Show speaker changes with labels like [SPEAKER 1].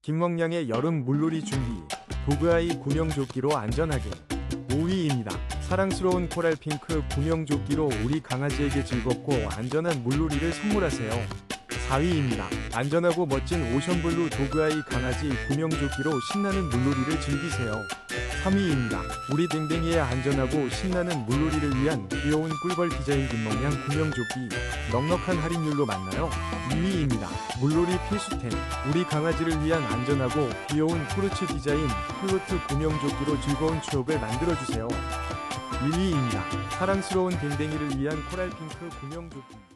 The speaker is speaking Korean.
[SPEAKER 1] 김멍냥의 여름 물놀이 준비. 도그아이 구명조끼로 안전하게. 5위입니다. 사랑스러운 코랄핑크 구명조끼로 우리 강아지에게 즐겁고 안전한 물놀이를 선물하세요. 4위입니다. 안전하고 멋진 오션블루 도그아이 강아지 구명조끼로 신나는 물놀이를 즐기세요. 3위입니다. 우리 댕댕이의 안전하고 신나는 물놀이를 위한 귀여운 꿀벌 디자인 김멍냥 구명조끼. 넉넉한 할인율로 만나요. 2위입니다. 물놀이 필수템. 우리 강아지를 위한 안전하고 귀여운 포르츠 디자인 플로트 구명조끼로 즐거운 추억을 만들어주세요. 1위입니다. 사랑스러운 댕댕이를 위한 코랄핑크 구명조끼.